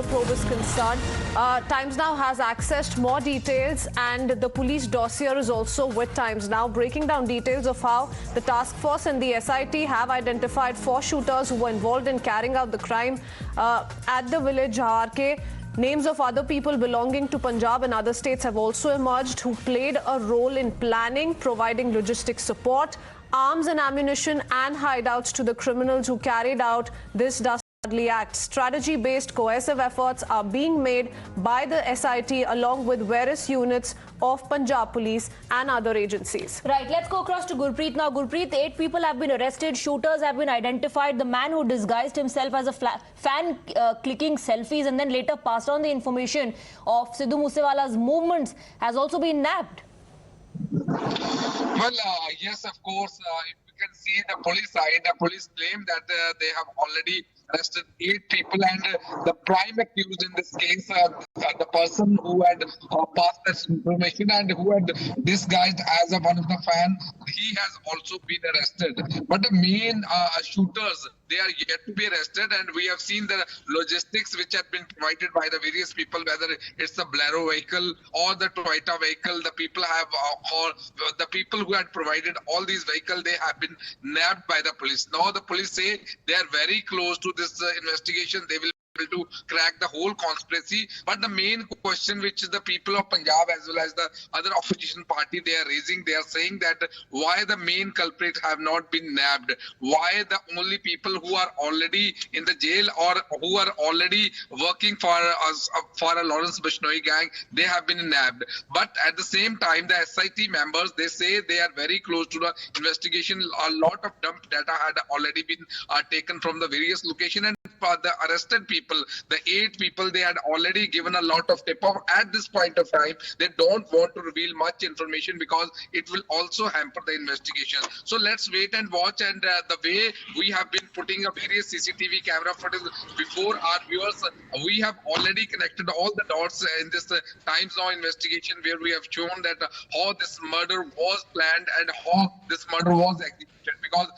murder probe is concerned. Times Now has accessed more details, and the police dossier is also with Times Now, breaking down details of how the task force and the SIT have identified 4 shooters who were involved in carrying out the crime at the village Jharke. Names of other people belonging to Punjab and other states have also emerged who played a role in planning, providing logistic support, arms and ammunition and hideouts to the criminals who carried out this dastardly act. Strategy-based coercive efforts are being made by the SIT along with various units of Punjab Police and other agencies. Right, let's go across to Gurpreet now. Gurpreet, 8 people have been arrested, shooters have been identified. The man who disguised himself as a fan clicking selfies and then later passed on the information of Sidhu Moose Wala's movements has also been nabbed. Well, yes, of course. If you can see the police side, the police claim that they have already arrested 8 people, and the prime accused in this case, the person who had passed this information and who had disguised as one of the fans, he has also been arrested. But the main shooters, they are yet to be arrested, and we have seen the logistics which have been provided by the various people, whether it's the Bolero vehicle or the Toyota vehicle. The people have, or the people who had provided all these vehicles, they have been nabbed by the police. Now the police say they are very close to this investigation. They will be able to crack the whole conspiracy. But the main question which the people of Punjab as well as the other opposition party they are raising, they are saying that why the main culprits have not been nabbed, why the only people who are already in the jail or who are already working for us, for a Lawrence Bishnoi gang, they have been nabbed. But at the same time, the SIT members, they say they are very close to the investigation. A lot of dump data had already been taken from the various locations, and for the arrested people, the 8 people, they had already given a lot of tip-off. At this point of time, they don't want to reveal much information because it will also hamper the investigation. So let's wait and watch, and the way we have been putting a various CCTV camera footage before our viewers, we have already connected all the dots in this Times Now investigation, where we have shown that how this murder was planned and how this murder was executed. Because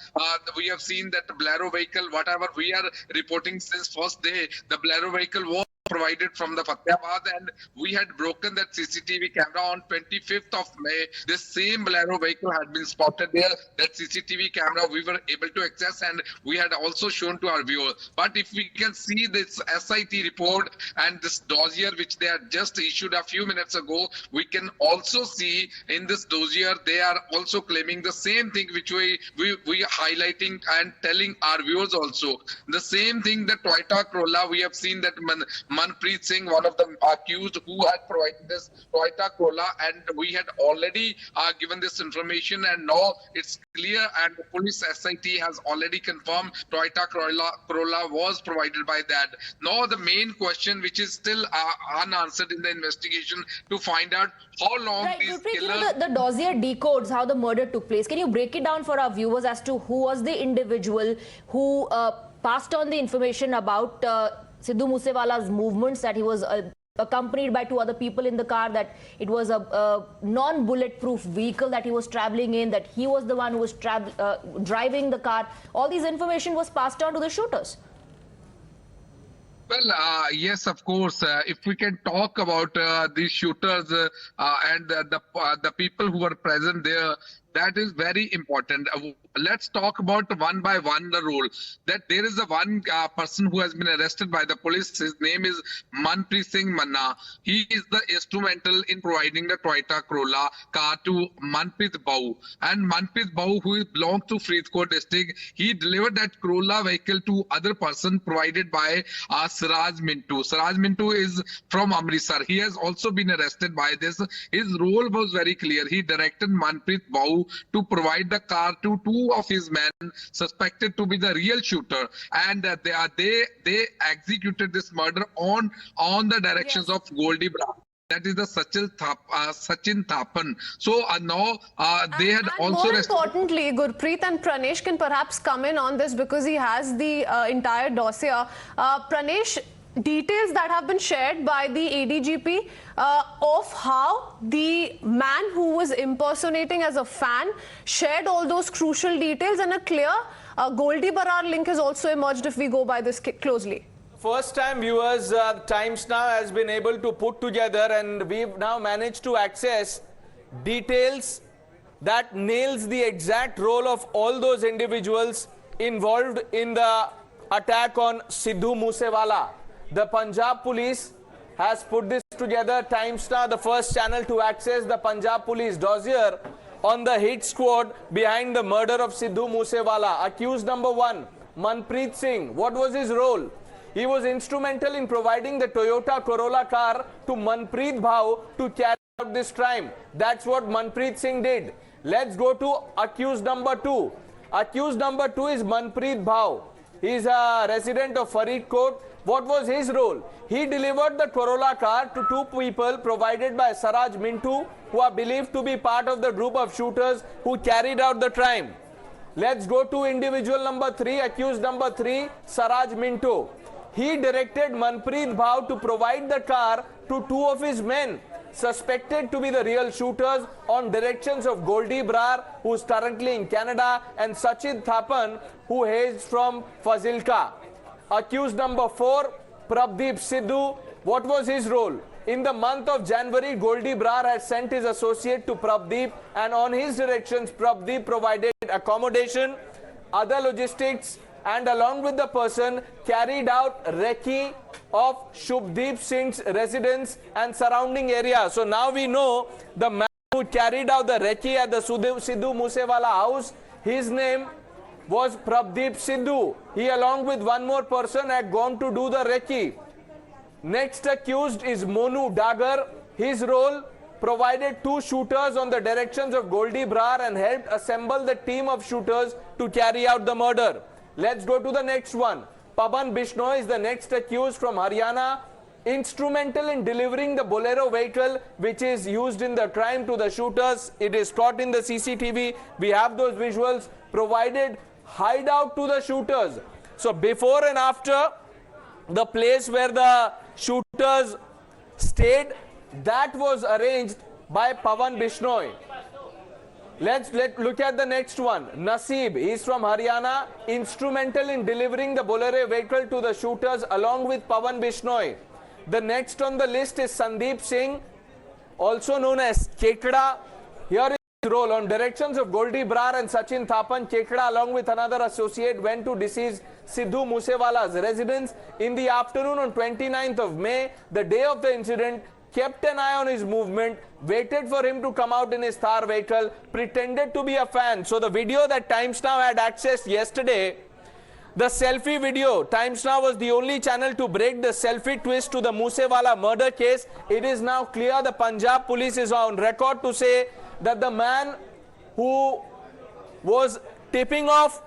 we have seen that the Bolero vehicle, whatever we are reporting since first day, the Bolero vehicle was provided from the Fatehabad, and we had broken that CCTV camera on 25th of May. This same Bolero vehicle had been spotted there. That CCTV camera we were able to access, and we had also shown to our viewers. But if we can see this SIT report and this dossier which they had just issued a few minutes ago, we can also see in this dossier they are also claiming the same thing which we are highlighting and telling our viewers also. The same thing, the Toyota Corolla, we have seen that Manpreet Singh, one of the accused who had provided this Toyota Corolla, and we had already given this information, and now it's clear, and the police SIT has already confirmed Toyota Corolla was provided by that. Now the main question which is still unanswered in the investigation to find out how long these Gurpreet, killers... the dossier decodes how the murder took place. Can you break it down for our viewers as to who was the individual who passed on the information about Sidhu Moose Wala's movements, that he was accompanied by 2 other people in the car, that it was a non-bulletproof vehicle that he was traveling in, that he was the one who was driving the car. All these information was passed on to the shooters. Well, yes, of course. If we can talk about these shooters and the people who were present there, that is very important. Let's talk about one by one the role. That there is a one person who has been arrested by the police. His name is Manpreet Singh Manna. He is the instrumental in providing the Toyota Corolla car to Manpreet Bhau. And Manpreet Bhau, who belongs to Faridkot district, he delivered that Corolla vehicle to other person provided by Saraj Mintu. Saraj Mintu is from Amritsar. He has also been arrested by this. His role was very clear. He directed Manpreet Bhau to provide the car to 2 of his men suspected to be the real shooter, and they executed this murder on the directions of Goldie Brown. That is the Sachin Thapan. So now they had also... More importantly, Gurpreet and Pranesh can perhaps come in on this because he has the entire dossier. Pranesh, details that have been shared by the ADGP of how the man who was impersonating as a fan shared all those crucial details, and a clear Goldie Barar link has also emerged if we go by this closely. first time viewers, Times Now has been able to put together, and we've now managed to access details that nails the exact role of all those individuals involved in the attack on Sidhu Moose Wala. The Punjab police has put this together. Times Now, the first channel to access the Punjab police dossier on the hit squad behind the murder of Sidhu Moose Wala. Accused number 1, Manpreet Singh. What was his role? He was instrumental in providing the Toyota Corolla car to Manpreet Bhau to carry out this crime. That's what Manpreet Singh did. Let's go to accused number 2. Accused number 2 is Manpreet Bhau. He is a resident of Faridkot. What was his role? He delivered the Corolla car to 2 people provided by Saraj Mintu, who are believed to be part of the group of shooters who carried out the crime. Let's go to individual number 3, accused number 3, Saraj Mintu. He directed Manpreet Bhau to provide the car to 2 of his men, suspected to be the real shooters, on directions of Goldie Brar, who is currently in Canada, and Sachid Thapan, who hails from Fazilka. Accused number 4, Prabhdeep Sidhu. What was his role? In the month of January, Goldie Brar had sent his associate to Prabhdeep, and on his directions, Prabhdeep provided accommodation, other logistics, and along with the person carried out recce of Shubdeep Singh's residence and surrounding area. So now we know the man who carried out the recce at the Sidhu Moose Wala house, his name was Prabhdeep Sidhu. He, along with one more person, had gone to do the recce. Next accused is Monu Dagar. His role: provided 2 shooters on the directions of Goldie Brar and helped assemble the team of shooters to carry out the murder. Let's go to the next one. Pawan Bishnoi is the next accused from Haryana. Instrumental in delivering the Bolero vehicle which is used in the crime to the shooters. It is caught in the CCTV. We have those visuals. Provided hideout to the shooters. So before and after, the place where the shooters stayed, that was arranged by Pawan Bishnoi. Let's look at the next one. Naseeb, he is from Haryana, instrumental in delivering the Bolero vehicle to the shooters along with Pawan Bishnoi. The next on the list is Sandeep Singh, also known as Kekda. Here is his role: on directions of Goldie Brar and Sachin Thapan, Kekda along with another associate went to deceased Sidhu Moose Wala's residence in the afternoon on 29th of May, the day of the incident. Kept an eye on his movement, waited for him to come out in his Thar vehicle, pretended to be a fan. So the video that Times Now had accessed yesterday, the selfie video, Times Now was the only channel to break the selfie twist to the Moose Wala murder case. It is now clear the Punjab police is on record to say that the man who was tipping off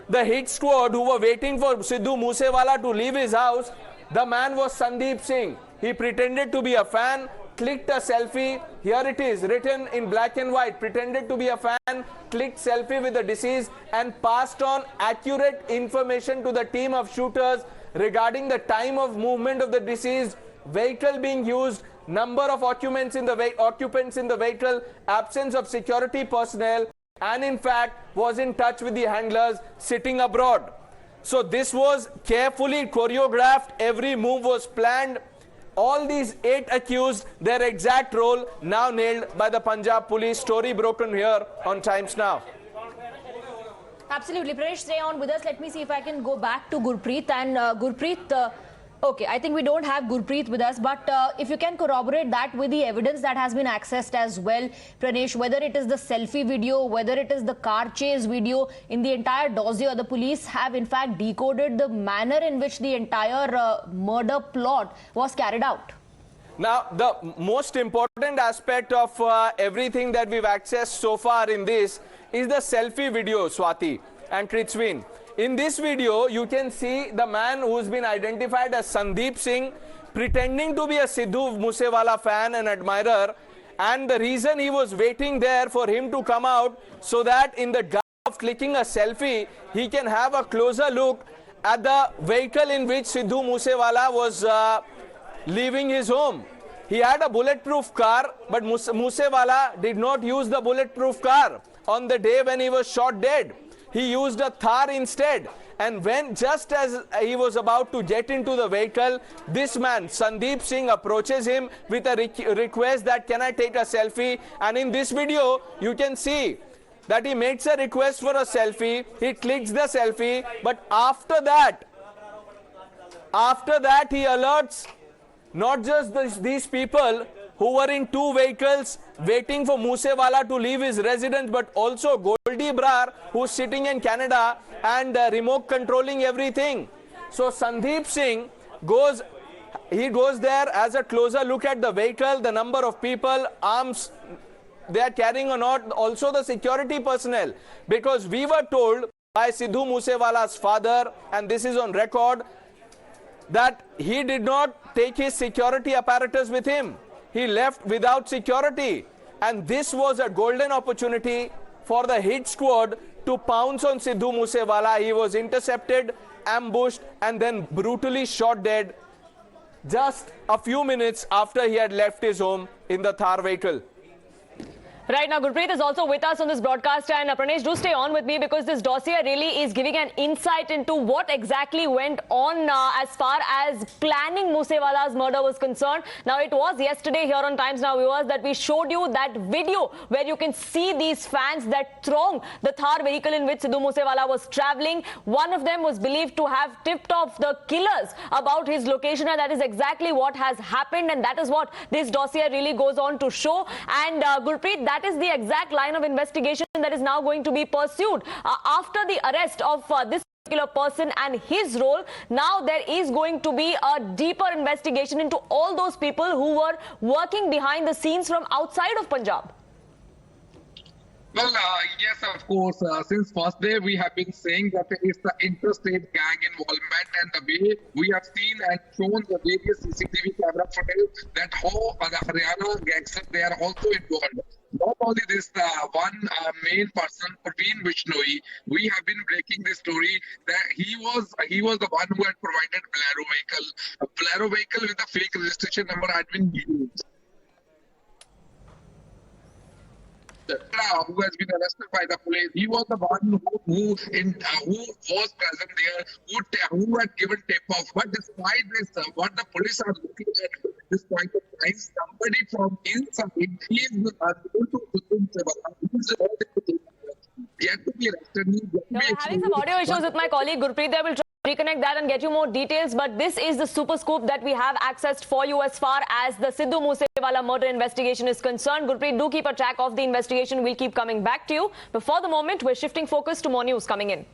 the hit squad who were waiting for Sidhu Moose Wala to leave his house, the man was Sandeep Singh. He pretended to be a fan, clicked a selfie. Here it is, written in black and white. Pretended to be a fan, clicked selfie with the deceased, and passed on accurate information to the team of shooters regarding the time of movement of the deceased, vehicle being used, number of occupants in the vehicle, absence of security personnel, and in fact was in touch with the handlers sitting abroad. So this was carefully choreographed. Every move was planned. All these 8 accused, their exact role now nailed by the Punjab police. Story broken here on Times Now. Absolutely. Pranesh, stay on with us. Let me see if I can go back to Gurpreet. And Gurpreet, okay, I think we don't have Gurpreet with us, but if you can corroborate that with the evidence that has been accessed as well, Pranesh, whether it is the selfie video, whether it is the car chase video, in the entire dossier, the police have in fact decoded the manner in which the entire murder plot was carried out. Now, the most important aspect of everything that we've accessed so far in this is the selfie video, Swati and Kritswin. In this video, you can see the man who's been identified as Sandeep Singh pretending to be a Sidhu Moose Wala fan and admirer, and the reason he was waiting there for him to come out so that in the gap of clicking a selfie, he can have a closer look at the vehicle in which Sidhu Moose Wala was leaving his home. He had a bulletproof car, but Moose Wala did not use the bulletproof car on the day when he was shot dead. he used a Thar instead. And when just as he was about to get into the vehicle, this man, Sandeep Singh, approaches him with a request that can I take a selfie? And in this video, you can see that he makes a request for a selfie. He clicks the selfie, but after that, he alerts not just these people who were in two vehicles waiting for Moose Wala to leave his residence, but also Goldie Brar, who's sitting in Canada and remote controlling everything. So Sandeep Singh goes there as a closer look at the vehicle, the number of people, arms they are carrying or not, also the security personnel. Because we were told by Sidhu Moose Wala's father, and this is on record, that he did not take his security apparatus with him. He left without security. And this was a golden opportunity for the hit squad to pounce on Sidhu Moose Wala. He was intercepted, ambushed, and then brutally shot dead just a few minutes after he had left his home in the Thar vehicle. Right now, Gurpreet is also with us on this broadcast, and Pranesh, do stay on with me because this dossier really is giving an insight into what exactly went on as far as planning Moose Wala's murder was concerned. Now, it was yesterday here on Times Now viewers that we showed you that video where you can see these fans that throng the Thar vehicle in which Sidhu Moose Wala was travelling. One of them was believed to have tipped off the killers about his location, and that is exactly what has happened, and that is what this dossier really goes on to show. And Gurpreet, that is the exact line of investigation that is now going to be pursued. After the arrest of this particular person and his role, now there is going to be a deeper investigation into all those people who were working behind the scenes from outside of Punjab. Well, yes, of course. Since first day, we have been saying that it's the interstate gang involvement, and the way we have seen and shown the various CCTV camera footage that how the Haryana gangsters, they are also involved. Not only this, one main person, Pabbi Bishnoi, we have been breaking this story that he was the one who had provided Bolero vehicle. A Bolero vehicle with a fake registration number had been used. Who has been arrested by the police. He was the one who was present there, who had given tip-off. But despite this, what the police are looking at this point of time, somebody from inside is going to get to be arrested. Now, we're having some audio issues with my colleague Gurpreet. They will try to reconnect that and get you more details. But this is the super scoop that we have accessed for you as far as the Sidhu Moose Wala murder investigation is concerned. Gurpreet, do keep a track of the investigation. We'll keep coming back to you. But for the moment, we're shifting focus to more news coming in.